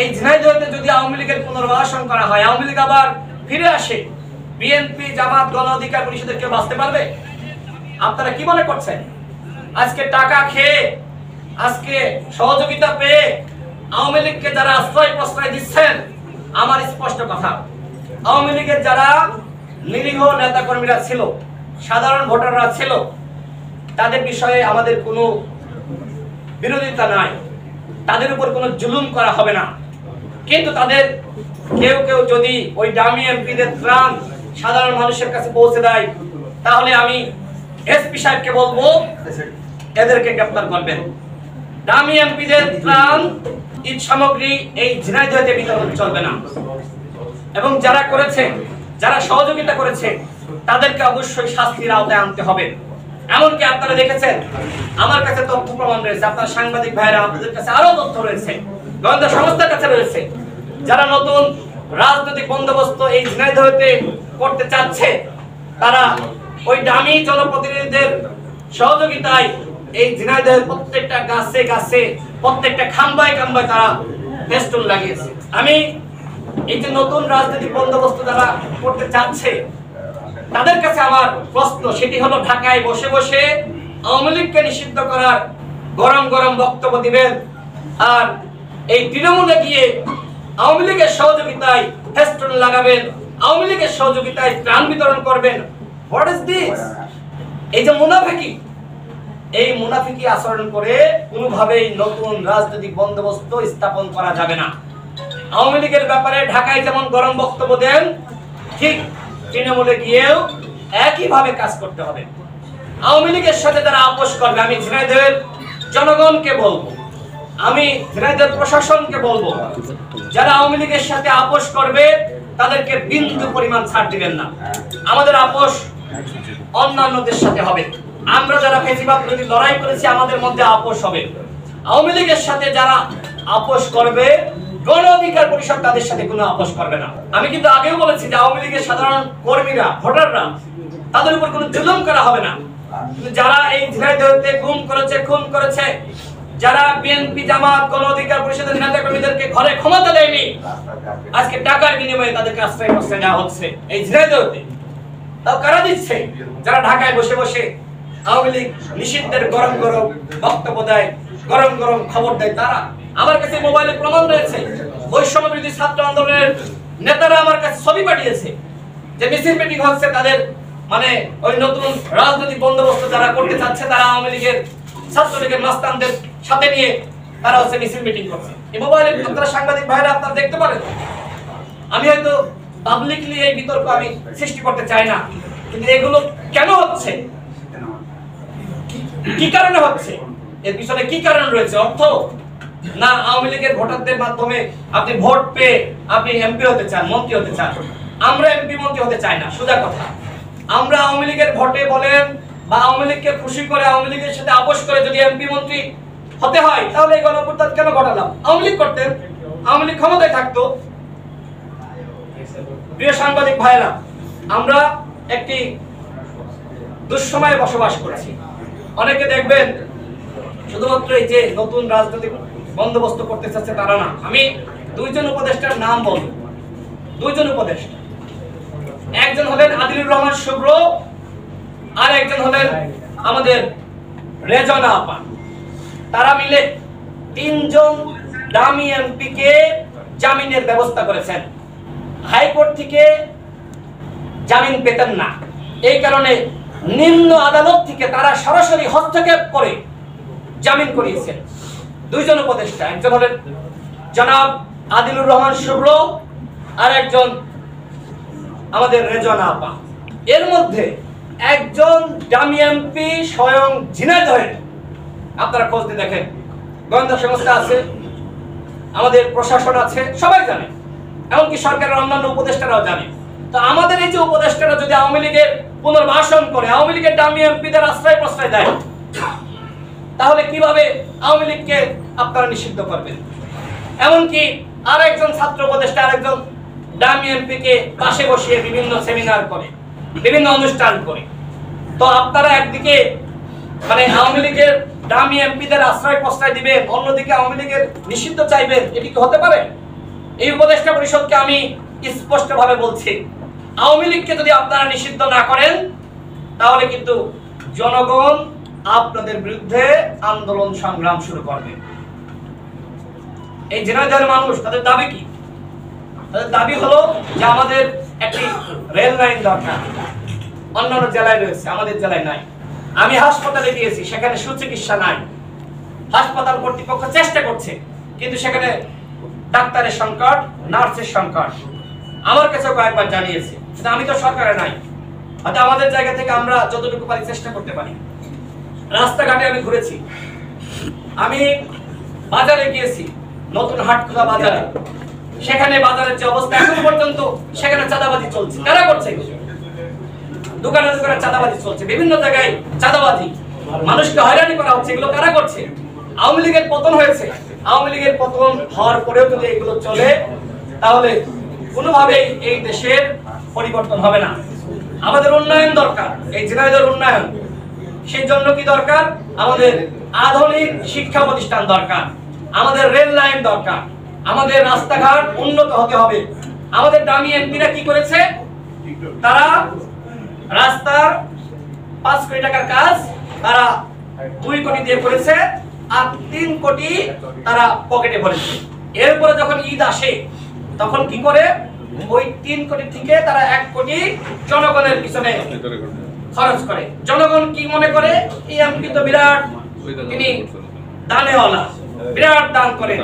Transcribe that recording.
এই ঝিনাইদহে যদি আওয়ামী লীগের পুনর্বাসন করা হয়, আওয়ামী লীগ আবার ফিরে আসে, বিএনপি জামাত গণ অধিকার পরিষদের কেউ বাঁচতে পারবে? আপনারা কি মনে করছেন? আজকে টাকা খেয়ে, আজকে সহযোগিতা পেয়ে আওয়ামী লীগকে যারা আশ্রয় প্রশ্রয় দিচ্ছেন, আমার স্পষ্ট কথা, আওয়ামী লীগের যারা নিরীহ নেতা কর্মীরা ছিল, সাধারণ ভোটাররা ছিল, তাদের বিষয়ে আমাদের কোনো বিরোধিতা নাই, তাদের উপর কোনো জুলুম করা হবে না। কিন্তু তাদের কেউ কেউ যদি ওই ডামি এমপিদের ত্রাণ সাধারণ মানুষের কাছে পৌঁছে দেয়, তাহলে আমি এসপি সাহেবকে বলবো এদেরকে গ্রেফতার করবেন। ডামি এমপিদের ত্রাণ ঈদ সামগ্রী এই ঝিনাইদহে বিতরণ চলবে না, এবং যারা করেছে, যারা সহযোগিতা করেছে, তাদেরকে অবশ্যই শাস্তির আওতায় আনতে হবে। এমনকি আপনারা দেখেছেন, আমার কাছে তথ্য প্রমাণ রয়েছে, আপনার সাংবাদিক ভাইরা আপনাদের কাছে আরো তথ্য রয়েছে, গোয়েন্দা সংস্থার কাছে রয়েছে, যারা নতুন রাজনৈতিক বন্দোবস্ত এই ঝিনাইদহে করতে চাচ্ছে, তারা ওই দামি জনপ্রতিনিধিদের সহযোগিতায় এই ঝিনাইদহের প্রত্যেকটা গাছে গাছে, প্রত্যেকটা খাম্বায় খাম্বায় তারা ফেস্টুন লাগিয়েছে। আমি এই যে নতুন রাজনৈতিক বন্দোবস্ত যারা করতে চাচ্ছে, তাদের কাছে আমার প্রশ্ন, সেটি হলো ঢাকায় বসে বসে আওয়ামী লীগকে নিষিদ্ধ করার গরম গরম বক্তব্য দিবেন, আর এই তৃণমূলে গিয়ে আওয়ামী লীগের সহযোগিতায় ফেস্টুন লাগাবেন, আওয়ামী লীগের সহযোগিতায় ত্রাণ বিতরণ করবেন। What is this? এই যে মুনাফিকি, এই মুনাফিকি আচরণ করে কোনোভাবেই নতুন রাজনৈতিক বন্দোবস্ত স্থাপন করা যাবে না। আওয়ামী লীগের ব্যাপারে ঢাকায় যেমন গরম বক্তব্য দেন, ঠিক তৃণমূলে গিয়েও একইভাবে কাজ করতে হবে। আওয়ামী লীগের সাথে যারা আপোষ করবে, আমি ঝিনাইদহের জনগণকে বলবো, আমি ঝিনাইদহের প্রশাসনকে বলবো, যারা আওয়ামী লীগের সাথে আপোষ করবে তাদেরকে বিন্দু পরিমাণ ছাড় দিবেন না। আমাদের আপোষ অন্যান্যদের সাথে হবে। আমরা যারা ফেসিবাদ বিরোধী লড়াই করেছি, আমাদের মধ্যে আপোষ হবে। আওয়ামী লীগের সাথে যারা আপোষ করবে, গণ অধিকার পরিষদ তাদের সাথে কোনো আপোষ করবে না। আমি কিন্তু আগেও বলেছি যে আওয়ামী লীগের সাধারণ কর্মীরা, ভোটাররা, তাদের উপর কোনো জুলুম করা হবে না। কিন্তু যারা এই ঝিনাইদহে গুম করেছে, খুন করেছে, যারা বিএনপি জামাত গণ অধিকার পরিষদের নেতা কর্মীদেরকে ঘরে ক্ষমতা দেয়নি, আজকে টাকার বিনিময়ে তাদেরকে আশ্রয় প্রশ্রয় দেওয়া হচ্ছে এই ঝিনাইদহে। তাও কারা দিচ্ছে? যারা ঢাকায় বসে বসে আওয়ামী লীগ নিষিদ্ধের গরম গরম বক্তব্য দেয়, গরম গরম খবর দেয়, তারা। আমার কাছে মোবাইলে প্রমাণ রয়েছে, বৈষম্য বিরোধী ছাত্র আন্দোলনের নেতারা আমার কাছে ছবি পাঠিয়েছে যে মিছিল মিটিং হচ্ছে, তাদের মানে ওই নতুন রাজনৈতিক বন্দোবস্ত যারা করতে চাচ্ছে, তারা আওয়ামী লীগের ছাত্রলীগের মাস্তানদের সাথে নিয়ে তারা হচ্ছে মিছিল মিটিং করছে। এই মোবাইলে আপনারা সাংবাদিক ভাইরা আপনারা দেখতে পারেন। আমি হয়তো পাবলিকলি এই বিতর্ক আমি সৃষ্টি করতে চাই না, কিন্তু এগুলো কেন হচ্ছে, কি কারণে হচ্ছে, এর পিছনে কি কারণ রয়েছে? অর্থ না আওয়ামী লীগের ভোটারদের মাধ্যমে আপনি ভোট পেয়ে আপনি এমপি হতে চান, মন্ত্রী হতে চান? আমরা এমপি মন্ত্রী হতে চাই না, সোজা কথা। আমরা আওয়ামী লীগের ভোটে বলেন বা আওয়ামী লীগকে খুশি করে, আওয়ামী লীগের সাথে আপোষ করে যদি এমপি মন্ত্রী হতে হয়, তাহলে এই গণঅভ্যুত্থান কেন ঘটালাম? আওয়ামী লীগ করতেন, আওয়ামী লীগ ক্ষমতায় থাকতো। প্রিয় সাংবাদিক ভাইরা, আমরা একটি দুঃসময়ে বসবাস করছি। অনেকে দেখবেন শুধুমাত্র এই যে নতুন রাজনৈতিক বন্দোবস্ত করতে চাচ্ছে তারা না, আমি দুইজন উপদেষ্টার নাম বলবো। দুইজন উপদেষ্টা, একজন হলেন আদিলুর রহমান শুভ্র, আর একজন হলেন আমাদের রেজনা আপা। তারা মিলে তিনজন দামি এমপি কে জামিনের ব্যবস্থা করেছেন। হাইকোর্ট থেকে জামিন পেতেন না, এই কারণে নিম্ন আদালত থেকে তারা সরাসরি হস্তক্ষেপ করে জামিন করিয়েছেন। দুইজন উপদেষ্টা, একজন হলেন জনাব আদিলুর রহমান শুভ্র, আর একজন আমাদের রেজনা আপা। এর মধ্যে একজন দামি এমপি স্বয়ং ঝিনাইদহের, আপনারা খোঁজ দিয়ে দেখেন, গোয়েন্দা সংস্থা আছে, আমাদের প্রশাসন আছে, সবাই জানে, এমনকি সরকারের অন্যান্য উপদেষ্টারাও জানে। তো আমাদের এই যে উপদেষ্টারা যদি আওয়ামী লীগের পুনর্বাসন করে, আওয়ামী লীগের দামি এমপিদের আশ্রয় প্রশ্রয় দেয়, তাহলে কিভাবে আওয়ামী লীগকে আপনারা নিষিদ্ধ করবেন? এমনকি আর একজন ছাত্র উপদেষ্টা আরেকজন দামি এমপি কে পাশে বসিয়ে বিভিন্ন সেমিনার করে, বিভিন্ন অনুষ্ঠান করে। তো আপনারা একদিকে মানে আওয়ামী লীগের দামি এমপিদের আশ্রয় প্রশ্রয় দিবেন, অন্যদিকে আওয়ামী লীগের নিষিদ্ধ চাইবেন, এটি কি হতে পারে? এই উপদেষ্টা পরিষদকে আমি স্পষ্টভাবে বলছি, আওয়ামী লীগকে যদি আপনারা নিষিদ্ধ না করেন তাহলে কিন্তু জনগণ আপনাদের বিরুদ্ধে আন্দোলন সংগ্রাম শুরু করবে। এই ঝিনাইদহের মানুষ তাদের দাবি কি? তাদের দাবি হলো যে আমাদের একটি রেল লাইন দরকার। অন্যান্য জেলায় রয়েছে, আমাদের জেলায় নাই। আমি হাসপাতালে গিয়েছি, সেখানে সুচিকিৎসা নাই। হাসপাতাল কর্তৃপক্ষ চেষ্টা করছে, কিন্তু সেখানে ডাক্তারের সংকট, নার্সের সংকট। আমার কাছে কয়েকবার জানিয়েছে, কিন্তু আমি তো সরকারে নাই। হয়তো আমাদের জায়গা থেকে আমরা যতটুকু পারি চেষ্টা করতে পারি। রাস্তাঘাটে আমি ঘুরেছি, আমি বাজারে গিয়েছি, নতুন হাটখোলা বাজারে। সেখানে বাজারের যে অবস্থা এখন পর্যন্ত, সেখানে চাঁদাবাজি চলছে। কারা করছে? দোকানে দোকানে চাঁদাবাজি চলছে, বিভিন্ন জায়গায় চাঁদাবাজি, মানুষকে হয়রানি করা হচ্ছে। এগুলো কারা করছে? আওয়ামী লীগের পতন হয়েছে। আওয়ামী লীগের পতন হওয়ার পরেও যদি এগুলো চলে, তাহলে কোনোভাবেই এই দেশের পরিবর্তন হবে না। আমাদের উন্নয়ন দরকার, এই ঝিনাইদহের উন্নয়ন। সেই জন্য কি দরকার? আমাদের আধুনিক শিক্ষা প্রতিষ্ঠান দরকার, আমাদের রেল লাইন দরকার, আমাদের রাস্তাঘাট উন্নত হতে হবে। আমাদের দামি এমপিরা কি করেছে? তারা রাস্তার 5 কোটি টাকার কাজ তারা 2 কোটি দিয়ে করেছে, আর 3 কোটি তারা পকেটে ভরেছে। এরপরে যখন ঈদ আসে তখন কি করে? ওই 3 কোটি থেকে তারা 1 কোটি জনগণের পিছনে খরচ করে। জনগণ কি মনে করে? এই এমপি তো বিরাট, তিনি দানেওয়ালা, বিরাট দান করে।